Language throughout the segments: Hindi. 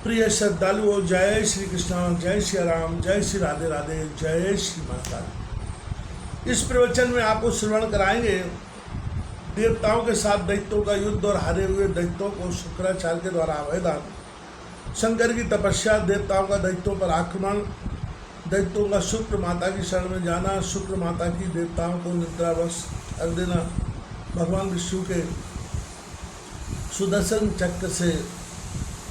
प्रिय श्रद्धालुओं, जय श्री कृष्ण, जय श्री राम, जय श्री राधे राधे, जय श्री माता। इस प्रवचन में आपको श्रवण कराएंगे देवताओं के साथ दैत्यों का युद्ध और हारे हुए दैत्यों को शुक्राचार्य के द्वारा अभयदान, शंकर की तपस्या, देवताओं का दैत्यों पर आक्रमण, दैत्यों का शुक्र माता की शरण में जाना, शुक्र माता की देवताओं को निद्रावश कर देना, भगवान विष्णु के सुदर्शन चक्र से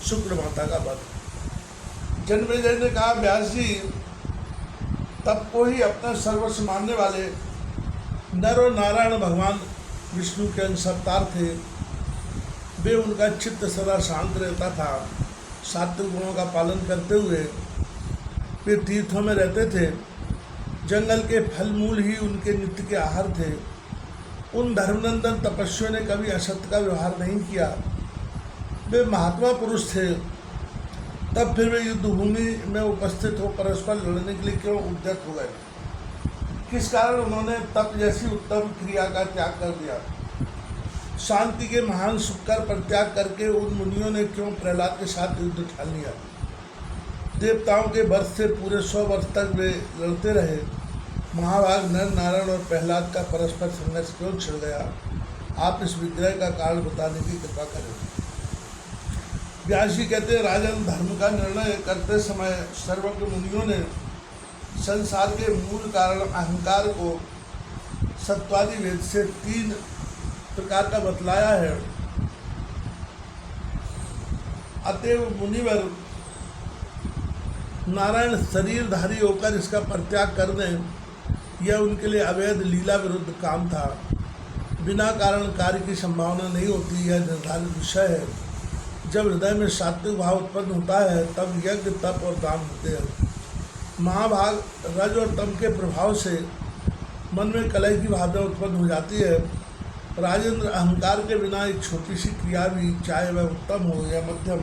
शुक्र माता का वध। जन्मेजय ने कहा, व्यास जी, तब को ही अपना सर्वस्व मानने वाले नर और नारायण भगवान विष्णु के अंश अवतार थे। वे उनका चित्त सदा शांत रहता था। सात्विक गुणों का पालन करते हुए वे तीर्थों में रहते थे। जंगल के फल मूल ही उनके नित्य के आहार थे। उन धर्मनंदन तपस्वियों ने कभी असत्य का व्यवहार नहीं किया। वे महात्मा पुरुष थे। तब फिर वे युद्ध भूमि में उपस्थित हो परस्पर लड़ने के लिए क्यों उद्यत हो गए? किस कारण उन्होंने तप जैसी उत्तम क्रिया का त्याग कर दिया? शांति के महान सुख का परित्याग करके उन मुनियों ने क्यों प्रहलाद के साथ युद्ध ठान लिया? देवताओं के वर्ष से पूरे 100 वर्ष तक वे लड़ते रहे। महाभाग नर नारायण और प्रहलाद का परस्पर संघर्ष क्यों छिड़ गया? आप इस विग्रह का कारण बताने की कृपा करें। व्यास जी कहते हैं, राजन, धर्म का निर्णय करते समय सर्वज्ञ मुनियों ने संसार के मूल कारण अहंकार को सत्वादि वेद से 3 प्रकार का बतलाया है। अतएव मुनिवर नारायण शरीरधारी होकर इसका परित्याग कर दें, यह उनके लिए अवैध लीला विरुद्ध काम था। बिना कारण कार्य की संभावना नहीं होती, यह निर्धारित विषय है। जब हृदय में सात्विक भाव उत्पन्न होता है तब यज्ञ, तप और दान होते हैं। महाभाग रज और तम के प्रभाव से मन में कलह की भावना उत्पन्न हो जाती है। राजेंद्र, अहंकार के बिना एक छोटी सी क्रिया भी, चाहे वह उत्तम हो या मध्यम,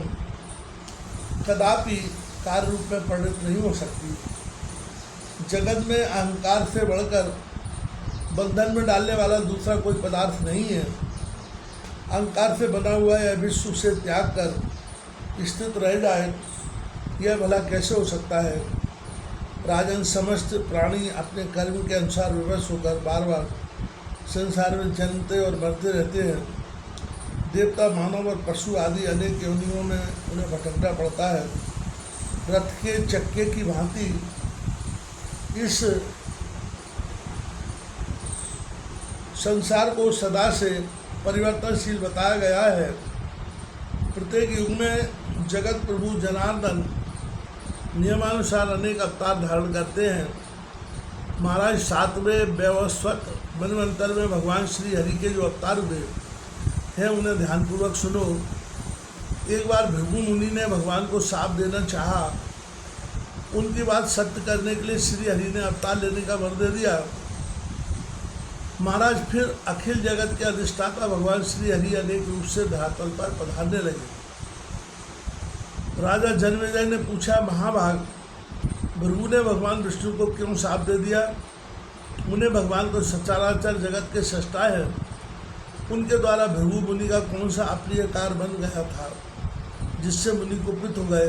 कदापि कार्य रूप में परिणत नहीं हो सकती। जगत में अहंकार से बढ़कर बंधन में डालने वाला दूसरा कोई पदार्थ नहीं है। अहंकार से बना हुआ यह विश्व से त्याग कर स्थित रह जाए, यह भला कैसे हो सकता है? राजन, समस्त प्राणी अपने कर्म के अनुसार विवश होकर बार बार संसार में जन्मते और मरते रहते हैं। देवता, मानव और पशु आदि अनेक योनियों में उन्हें भटकना पड़ता है। रथ के चक्के की भांति इस संसार को सदा से परिवर्तनशील बताया गया है। प्रत्येक युग में जगत प्रभु जनार्दन नियमानुसार अनेक अवतार धारण करते हैं। महाराज, 7वें वैवस्वत मनवंतर में भगवान श्री हरि के जो अवतार हुए हैं उन्हें ध्यानपूर्वक सुनो। एक बार भृगु मुनि ने भगवान को शाप देना चाहा। उनकी बात सत्य करने के लिए श्री हरि ने अवतार लेने का वर दे दिया। महाराज, फिर अखिल जगत के अधिष्ठाता भगवान श्री हरि अनेक रूप से धरातल पर पधारने लगे। राजा जन्मेजय ने पूछा, महाभाग, भृगु ने भगवान विष्णु को क्यों शाप दे दिया? उन्हें भगवान तो सचराचर जगत के सृष्टा है। उनके द्वारा भृगु मुनि का कौन सा अप्रिय कार्य बन गया था जिससे मुनि कुपित हो गए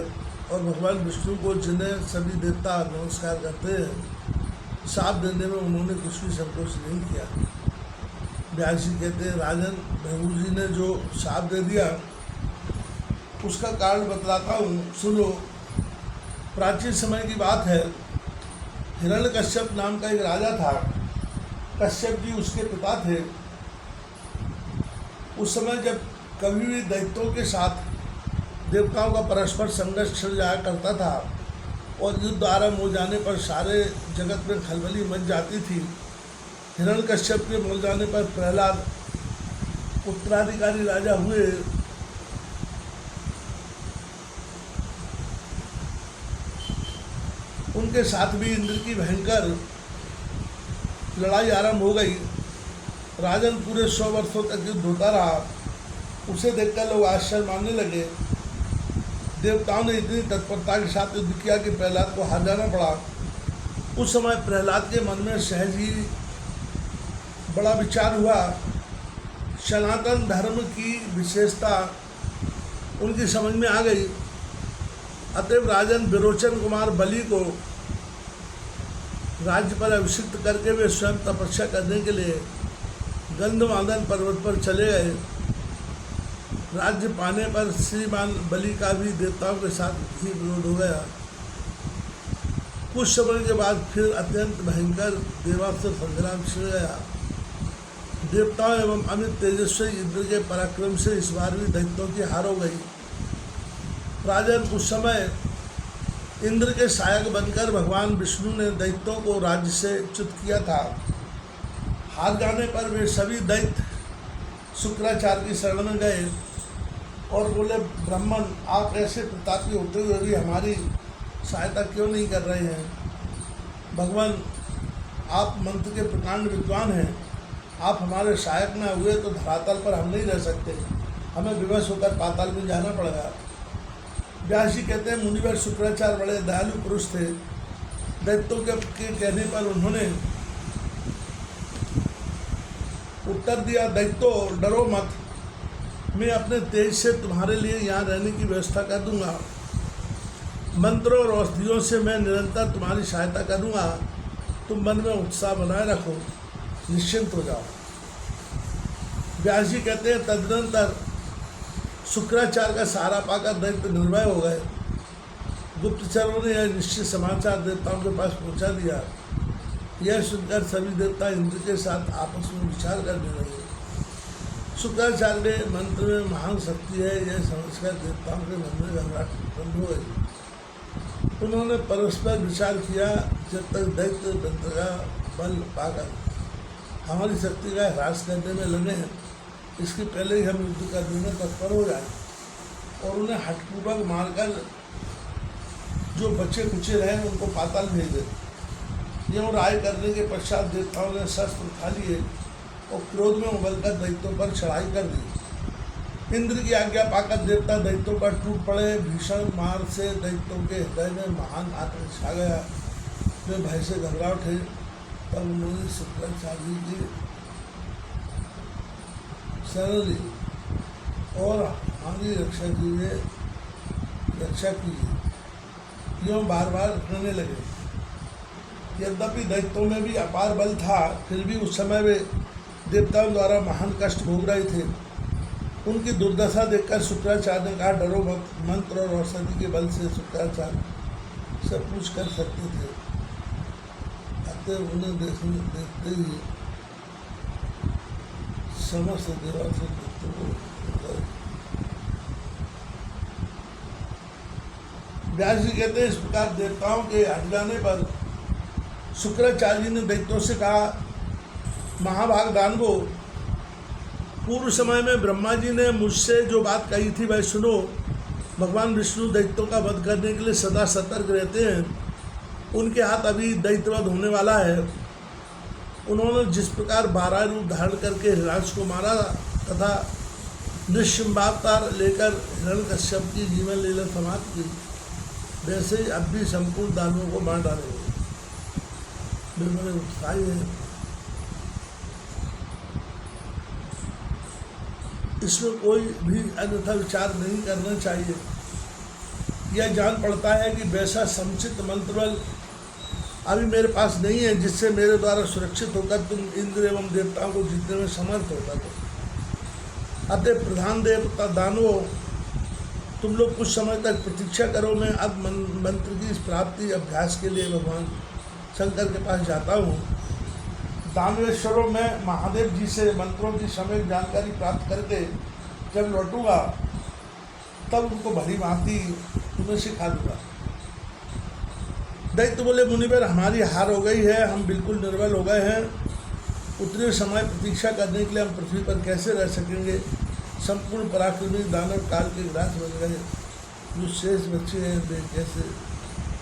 और भगवान विष्णु को, जिन्हें सभी देवता नमस्कार करते हैं, शाप देने में उन्होंने कुछ भी संकोच नहीं किया? व्यास जी कहते हैं, राजन, भृगु जी ने जो शाप दे दिया उसका कारण बतलाता हूँ, सुनो। प्राचीन समय की बात है। हिरण्यकश्यप नाम का एक राजा था। कश्यप जी उसके पिता थे। उस समय जब कभी भी दैत्यों के साथ देवताओं का परस्पर संघर्ष छिड़ जाया करता था और युद्ध आरंभ हो जाने पर सारे जगत में खलबली मच जाती थी। हिरण्यकश्यप के मर जाने पर प्रहलाद उत्तराधिकारी राजा हुए। उनके साथ भी इंद्र की भयंकर लड़ाई आरंभ हो गई। राजन, पूरे 100 वर्षों तक युद्ध होता रहा। उसे देखकर लोग आश्चर्य मानने लगे। देवताओं ने इतनी तत्परता के साथ युद्ध किया कि प्रहलाद को हार जाना पड़ा। उस समय प्रहलाद के मन में सहज ही बड़ा विचार हुआ। सनातन धर्म की विशेषता उनकी समझ में आ गई। अतएव राजन विरोचन कुमार बलि को राज्य पर अभिषिक्त करके वे स्वयं तपस्या करने के लिए गंधमादन पर्वत पर चले गए। राज्य पाने पर श्रीमान बलि का भी देवताओं के साथ ही विरोध हो गया। कुछ समय के बाद फिर अत्यंत भयंकर देवासुर संग्राम छिड़ गया। देवताओं एवं अमित तेजस्वी इंद्र के पराक्रम से इस बार भी दैत्यों की हार हो गई। राजन, उस समय इंद्र के सहायक बनकर भगवान विष्णु ने दैत्यों को राज्य से च्युत किया था। हार जाने पर वे सभी दैत्य शुक्राचार्य की शरण में गए और बोले, ब्राह्मण, आप ऐसे प्रतापी होते हुए भी हमारी सहायता क्यों नहीं कर रहे हैं? भगवान, आप मंत्र के प्रकांड विद्वान हैं, आप हमारे सहायक न हुए तो धरातल पर हम नहीं रह सकते, हमें विवश होकर पाताल में जाना पड़ेगा। व्यास जी कहते हैं, मुनिवर शुक्राचार्य बड़े दयालु पुरुष थे। दैत्यों के कहने पर उन्होंने उत्तर दिया, दैत्यों, डरो मत, मैं अपने तेज से तुम्हारे लिए यहाँ रहने की व्यवस्था कर दूंगा। मंत्रों और औषधियों से मैं निरंतर तुम्हारी सहायता करूंगा। तुम मन में उत्साह बनाए रखो, निश्चिंत हो जाओ। व्यास जी कहते हैं, तदनंतर शुक्राचार्य का सहारा पाकर दैत्य निर्भय हो गए। गुप्तचरों ने यह निश्चित समाचार देवताओं के पास पहुंचा दिया। यह सुनकर सभी देवता इंद्र के साथ आपस में विचार करने लगे। शुक्राचार्य ने मंत्र में महान शक्ति है यह समझकर देवताओं के मन में घबराहट उत्पन्न हो गई। उन्होंने परस्पर विचार किया, जब तक दैत्य तंत्र का बल पाकर हमारी शक्ति का ह्रास करने में लगे हैं, इसके पहले ही हम युद्ध करने में तत्पर हो जाए और उन्हें हठपूर्वक मारकर जो बच्चे कुचे रहे उनको पाताल भेज दें। यूँ राय करने के पश्चात देवताओं ने शस्त्र उठा लिए और क्रोध में उबलकर दैत्यों पर चढ़ाई कर दी। इंद्र की आज्ञा पाकर देवता दैत्यों पर टूट पड़े। भीषण मार से दैत्यों के हृदय में महान आतंक छा गया। वे भय से घबरा उठे। तब उन्होंने शुक्राचार्य की शरण ली और हमारी रक्षा की। यूँ बार बार कहने लगे। यद्यपि दैत्यों में भी अपार बल था, फिर भी उस समय वे देवताओं द्वारा महान कष्ट भोग रहे थे। उनकी दुर्दशा देखकर शुक्राचार्य ने कहा, डरो मत, मंत्र और औषधि के बल से शुक्राचार्य सब कुछ कर सकते थे। अतः उन्हें देखते ही समस्त देवासुर दैत्यों को व्यास जी कहते हैं, इस प्रकार देवताओं के हट जाने पर शुक्राचार्य जी ने दैत्यों से कहा, महाभाग दानवों, पूर्व समय में ब्रह्मा जी ने मुझसे जो बात कही थी वह सुनो। भगवान विष्णु दैत्यों का वध करने के लिए सदा सतर्क रहते हैं। उनके हाथ अभी दैत्यवध होने वाला है। उन्होंने जिस प्रकार 12 रूप धारण करके हिरण्यकश्यप को मारा तथा निश्चिम्बावतार लेकर हिरण्यकश्यप की जीवन लीला समाप्त की, वैसे ही अब भी संपूर्ण दानवों को मार डालेंगे। वे बड़े उत्साही हैं। इसमें कोई भी अन्यथा विचार नहीं करना चाहिए। यह जान पड़ता है कि वैसा समुचित मंत्र बल अभी मेरे पास नहीं है जिससे मेरे द्वारा सुरक्षित होकर तुम इंद्र एवं देवताओं को जीतने में समर्थ होता हो। अतः प्रधान देवता दानवों, तुम लोग कुछ समय तक प्रतीक्षा करो। मैं अब मंत्र की इस प्राप्ति अभ्यास के लिए भगवान शंकर के पास जाता हूँ। दानवेश्वरों, मैं महादेव जी से मंत्रों की समय जानकारी प्राप्त करके जब लौटूंगा तब उनको भली भांति तुम्हें सिखा दूंगा। दैत्य बोले, मुनिवर, हमारी हार हो गई है, हम बिल्कुल निर्बल हो गए हैं। उतने समय प्रतीक्षा करने के लिए हम पृथ्वी पर कैसे रह सकेंगे? संपूर्ण पराक्रमी दानव काल के ग्रास बन गए। जो शेष बच्चे हैं वे कैसे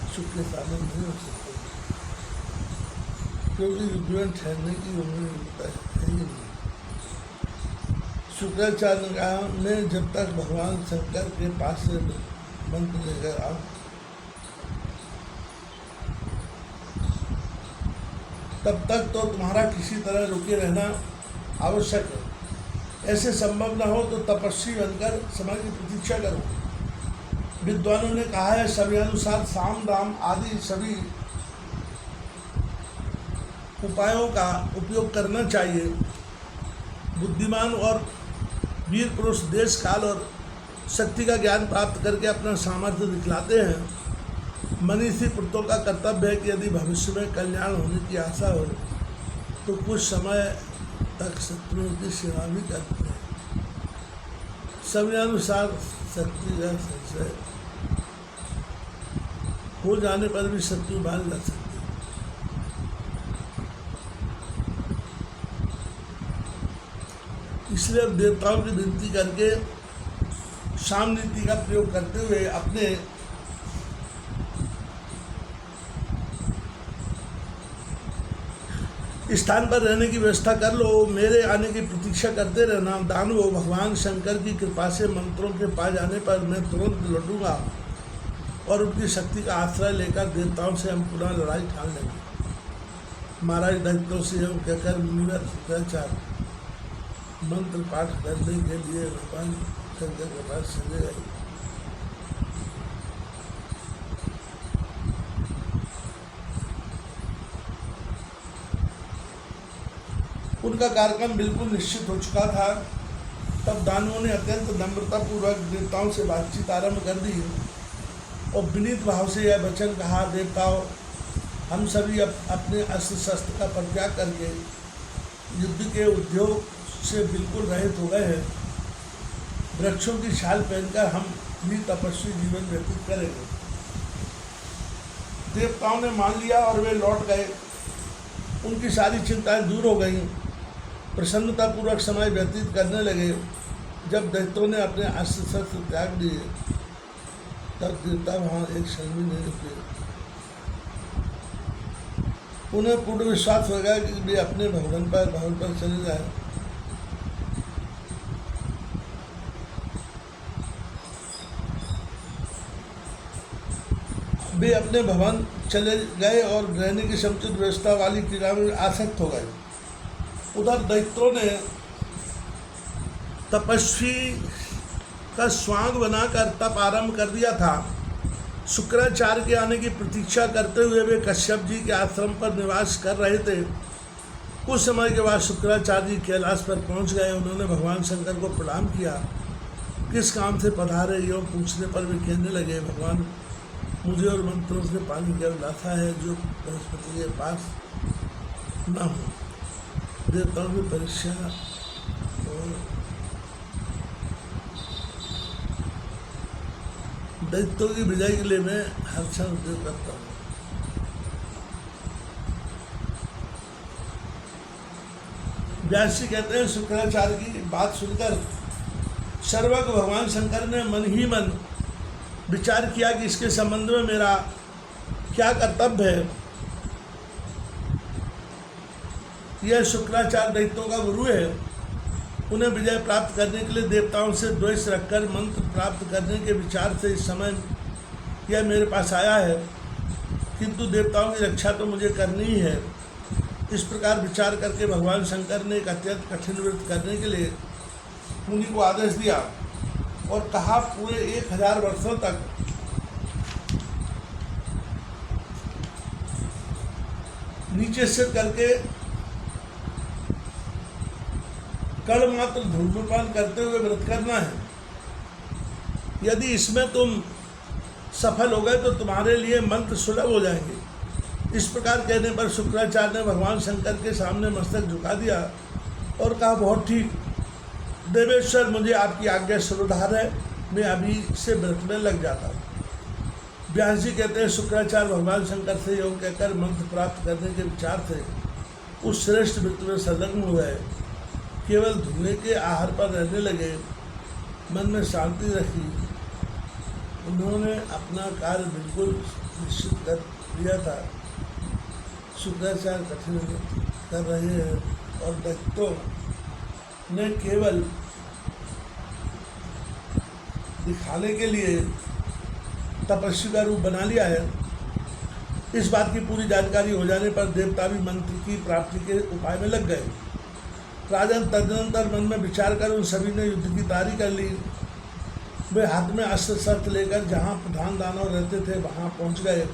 सुख के साधन नहीं हो सकते, क्योंकि युद्ध ठहरने की उम्र होता है ही नहीं। शुक्राचार्य ने कहा, मैं जब तक भगवान शंकर के पास से मंत्र लेकर आऊँ तब तक तो तुम्हारा किसी तरह रुके रहना आवश्यक है। ऐसे संभव न हो तो तपस्वी बनकर समय की प्रतीक्षा करो। विद्वानों ने कहा है सभी अनुसार साम दाम आदि सभी उपायों का उपयोग करना चाहिए। बुद्धिमान और वीर पुरुष देश काल और शक्ति का ज्ञान प्राप्त करके अपना सामर्थ्य दिखलाते हैं। मनीषी पुरुषों का कर्तव्य है कि यदि भविष्य में कल्याण होने की आशा हो तो कुछ समय तक शत्रुओं की सेवा भी करते हैं। समयानुसार शक्ति का संशय हो जाने पर भी शत्रु मार जा सकते। इसलिए अब देवताओं की विनती करके साम नीति का प्रयोग करते हुए अपने स्थान पर रहने की व्यवस्था कर लो। मेरे आने की प्रतीक्षा करते रहना। दानवों भगवान शंकर की कृपा से मंत्रों के पा जाने पर मैं तुरंत लौटूंगा और उनकी शक्ति का आश्रय लेकर देवताओं से हम पुनः लड़ाई ठान लेंगे। महाराज दैत्यों से हम कहकर मुनिवर शुक्राचार्य मंत्र पाठ करने के लिए भगवान शंकर के पास चले गए। उनका कार्यक्रम बिल्कुल निश्चित हो चुका था। तब दानवों ने अत्यंत नम्रतापूर्वक देवताओं से बातचीत आरंभ कर दी और विनीत भाव से यह वचन कहा, देवताओं, हम सभी अपने अस्त्र शस्त्र का परित्याग करके युद्ध के उद्योग से बिल्कुल रहित हो गए हैं। वृक्षों की छाल पहनकर हम भी तपस्वी जीवन व्यतीत करेंगे। देवताओं ने मान लिया और वे लौट गए। उनकी सारी चिंताएं दूर हो गईं। प्रसन्नतापूर्वक समय व्यतीत करने लगे। जब दैत्यों ने अपने अस्त्र शस्त्र त्याग दिए तब देवता वहाँ एक क्षण भी नहीं रुके। उन्हें पूर्ण विश्वास हो गया कि वे अपने भवन पर चले जाए। वे अपने भवन चले गए और रहने की समुचित व्यवस्था वाली क्रीड़ा में आसक्त हो गए। उधर दैत्यों ने तपस्वी का स्वांग बनाकर तप आरंभ कर दिया था। शुक्राचार्य के आने की प्रतीक्षा करते हुए वे कश्यप जी के आश्रम पर निवास कर रहे थे। कुछ समय के बाद शुक्राचार्य जी कैलाश पर पहुंच गए। उन्होंने भगवान शंकर को प्रणाम किया। किस काम से पधारे यूँ पूछने पर वे कहने लगे, भगवान, मुझे और मंत्रों से पानी की अभिलाषा है जो बृहस्पति के पास न हो। देवताओं की परीक्षा और दैत्यों की विजय के लिए मैं हर क्षण उद्योग करता हूँ। व्यास जी कहते हैं, शुक्राचार्य की बात सुनकर सर्वज्ञ भगवान शंकर ने मन ही मन विचार किया कि इसके संबंध में मेरा क्या कर्तव्य है। यह शुक्राचार्य दैत्यों का गुरु है। उन्हें विजय प्राप्त करने के लिए देवताओं से द्वेष रखकर मंत्र प्राप्त करने के विचार से इस समय यह मेरे पास आया है, किंतु देवताओं की रक्षा तो मुझे करनी ही है। इस प्रकार विचार करके भगवान शंकर ने एक अत्यंत कठिन व्रत करने के लिए मुनि को आदेश दिया और कहा, पूरे 1000 वर्षों तक नीचे सिर करके कण मात्र धूम्रपान करते हुए व्रत करना है। यदि इसमें तुम सफल हो गए तो तुम्हारे लिए मंत्र सुलभ हो जाएंगे। इस प्रकार कहने पर शुक्राचार्य ने भगवान शंकर के सामने मस्तक झुका दिया और कहा, बहुत ठीक देवेश्वर, मुझे आपकी आज्ञा सर्वधार है। मैं अभी से व्रत में लग जाता हूँ। व्यास जी कहते हैं, शुक्राचार्य भगवान शंकर से योग कहकर मंत्र प्राप्त करने के विचार से उस श्रेष्ठ व्रत में संलग्न हो गए। केवल धुएं के आहार पर रहने लगे। मन में शांति रखी। उन्होंने अपना कार्य बिल्कुल निश्चित कर लिया था। शुक्राचार्य कठिन कर रहे हैं और दैत्यों ने केवल दिखाने के लिए तपस्वी का रूप बना लिया है। इस बात की पूरी जानकारी हो जाने पर देवता भी मंत्र की प्राप्ति के उपाय में लग गए। राजन तदनंतर मन में विचार कर उन सभी ने युद्ध की तैयारी कर ली। वे हाथ में अस्त्र शस्त्र लेकर जहाँ प्रधान दानव रहते थे वहाँ पहुँच गए।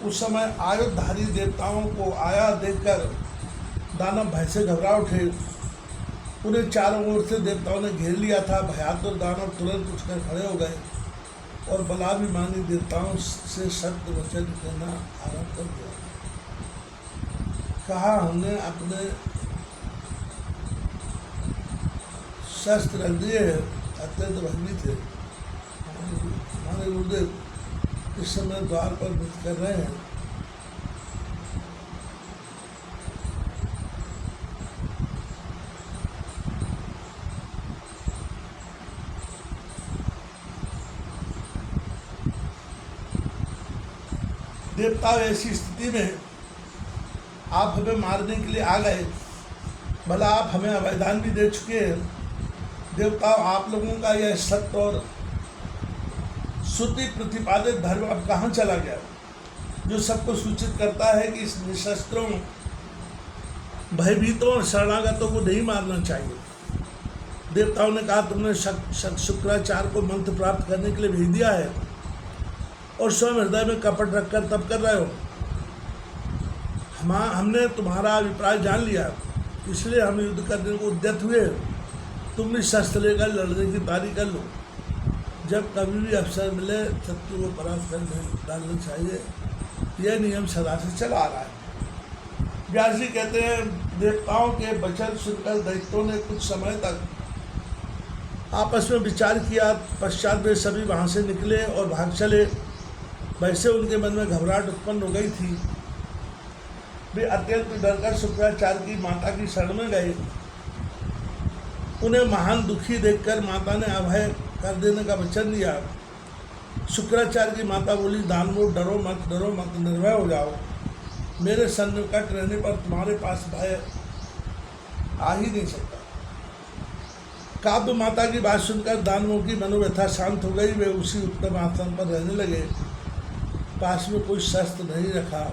उस समय आयुधधारी देवताओं को आया देखकर दानव भय से घबरा उठे। उन्हें चारों ओर से देवताओं ने घेर लिया था। भयातुर दानव तुरंत उठकर खड़े हो गए और बलाभिमानी देवताओं से सत्य वचन कहना आरंभ कर दिया। कहा, हमने अपने शस्त्र रख दिए हैं, अत्यंत भयभीत थे। हमारे गुरुदेव इस समय द्वार पर नृत्य कर रहे हैं। देवता ऐसी स्थिति में आप हमें मारने के लिए आ गए, भला आप हमें अवैधान भी दे चुके हैं। देवताओं, आप लोगों का यह सत्य और श्रुति प्रतिपादित धर्म अब कहाँ चला गया, जो सबको सूचित करता है कि इस निशस्त्रों, भयभीतों और शरणागतों को नहीं मारना चाहिए। देवताओं ने कहा, तुमने शुक्राचार्य को मंत्र प्राप्त करने के लिए भेज दिया है और स्वयं हृदय में कपट रखकर तप कर रहे हो। हमने तुम्हारा अभिप्राय जान लिया, इसलिए हम युद्ध करने को उद्यत हुए। तुम भी शस्त्र लेकर लड़ने की तैयारी कर लो। जब कभी भी अवसर मिले शत्रु को परास्त कर डालना चाहिए। यह नियम सदा से चला आ रहा है। व्यास जी कहते हैं, देवताओं के वचन सुनकर दैत्यों ने कुछ समय तक आपस में विचार किया। पश्चात वे सभी वहाँ से निकले और भाग चले। वैसे उनके मन में घबराहट उत्पन्न हो गई थी। वे अत्यंत डरकर शुक्राचार्य की माता की शरण में गए। उन्हें महान दुखी देखकर माता ने अभय कर देने का वचन दिया। शुक्राचार्य की माता बोली, दानवों, डरो मत, निर्भय हो जाओ। मेरे सन्निकट रहने पर तुम्हारे पास भय आ ही नहीं सकता। काव्य माता की बात सुनकर दानवों की मनोव्यथा शांत हो गई। वे उसी उत्तम आसन पर रहने लगे। पास में कोई शस्त्र नहीं रखा।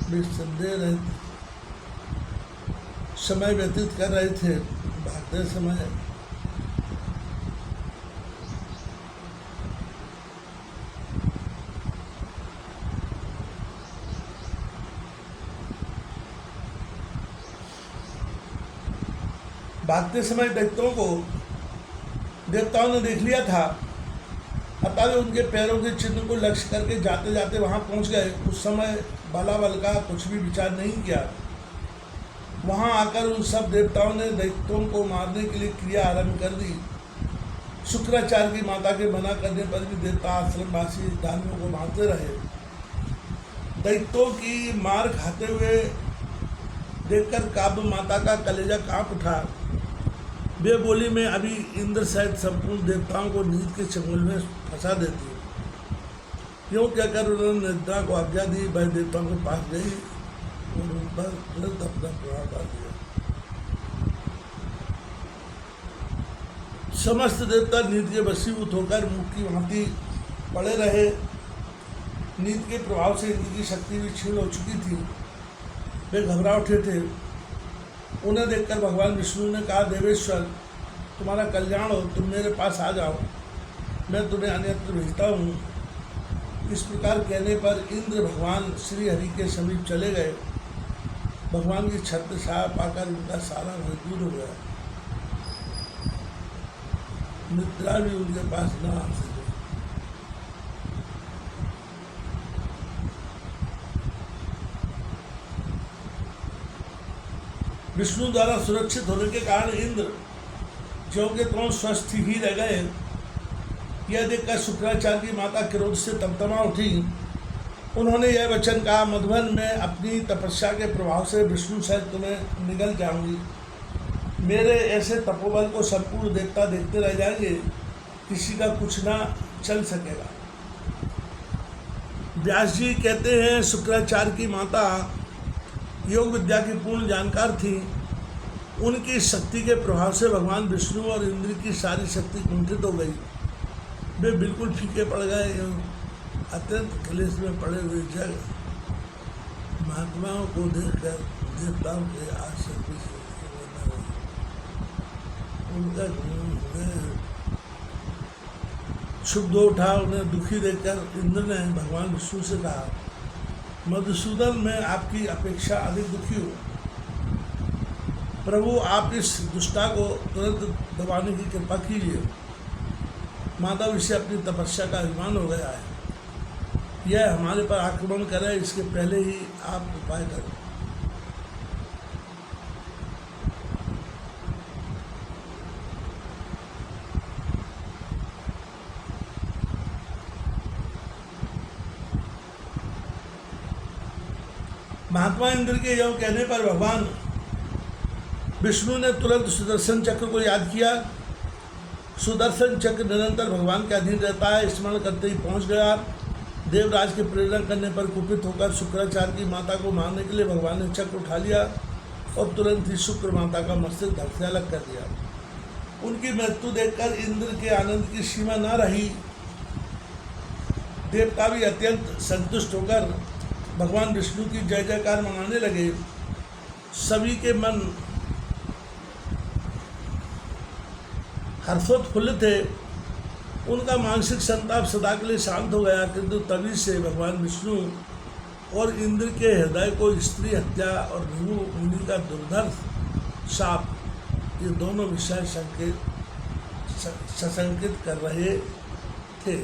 वे संदेह रहे, समय व्यतीत कर रहे थे। भागते समय देवताओं ने देख लिया था। अतः वे उनके पैरों के चिन्ह को लक्ष्य करके जाते जाते वहां पहुंच गए। उस समय बलाबल का कुछ भी विचार नहीं किया। वहां आकर उन सब देवताओं ने दैत्यों को मारने के लिए क्रिया आरंभ कर दी। शुक्राचार्य की माता के मना करने पर भी देवता आश्रमवासी दानवों को मारते रहे। दैत्यों की मार खाते हुए देखकर काव्य माता का कलेजा कांप उठा। वे बोली, मैं अभी इंद्र सहित संपूर्ण देवताओं को नींद के चंगुल में फंसा देती हूँ। यूँ कहकर उन्होंने निद्रा को आज्ञा दी। वह देवताओं के पास गई और उन पर तुरंत अपना प्रभाव डाल दिया। समस्त देवता नींद के वशीभूत होकर मुख की भांति पड़े रहे। नींद के प्रभाव से इनकी शक्ति भी क्षीण हो चुकी थी। वे घबरा उठे थे। उन्हें देखकर भगवान विष्णु ने कहा, देवेश्वर, तुम्हारा कल्याण हो, तुम मेरे पास आ जाओ, मैं तुम्हें अन्यत्र भेजता हूँ। इस प्रकार कहने पर इंद्र भगवान श्री हरि के समीप चले गए। भगवान की छत्र छाया पाकर उनका सारा भय दूर हो गया। निद्रा भी उनके पास न आ सके। विष्णु द्वारा सुरक्षित होने के कारण इंद्र ज्यों के त्यों स्वस्थ ही रह गए। यह देखकर शुक्राचार्य की माता क्रोध से तमतमा उठी। उन्होंने यह वचन कहा, मधुबन में अपनी तपस्या के प्रभाव से विष्णु सहित तुम्हें निगल जाऊंगी। मेरे ऐसे तपोबल को संपूर्ण देवता देखते रह जाएंगे, किसी का कुछ ना चल सकेगा। व्यास जी कहते हैं, शुक्राचार्य की माता योग विद्या की पूर्ण जानकार थी। उनकी शक्ति के प्रभाव से भगवान विष्णु और इंद्र की सारी शक्ति कुंठित हो गई। वे बिल्कुल फीके पड़ गए। अत्यंत क्लेश में पड़े हुए जग महात्माओं को देखकर देवताओं के आश्चर्य से उनका क्षुब्ध उठा। उन्हें दुखी देखकर इंद्र ने भगवान विष्णु से कहा, मधुसूदन, मैं आपकी अपेक्षा अधिक दुखी हूँ। प्रभु, आप इस दुष्टा को तुरंत दबाने की कृपा कीजिए। माधव इसे अपनी तपस्या का अभिमान हो गया है, यह हमारे पर आक्रमण करे इसके पहले ही आप उपाय करें। महात्मा इंद्र के यह कहने पर भगवान विष्णु ने तुरंत सुदर्शन चक्र को याद किया। सुदर्शन चक्र निरंतर भगवान के अधीन रहता है। स्मरण करते ही पहुंच गया। देवराज के प्रेरणा करने पर कुपित होकर शुक्राचार्य की माता को मारने के लिए भगवान ने चक्र उठा लिया और तुरंत ही शुक्र माता का मस्तक धड़ से अलग कर दिया। उनकी मृत्यु देखकर इंद्र के आनंद की सीमा न रही। देवता भी अत्यंत संतुष्ट होकर भगवान विष्णु की जय जयकार मनाने लगे। सभी के मन हर्षोत्फुल्लित थे। उनका मानसिक संताप सदा के लिए शांत हो गया। किंतु तभी से भगवान विष्णु और इंद्र के हृदय को स्त्री हत्या और भृगु मुनि का दुर्धर्ष शाप, ये दोनों विषय सशंकित कर रहे थे।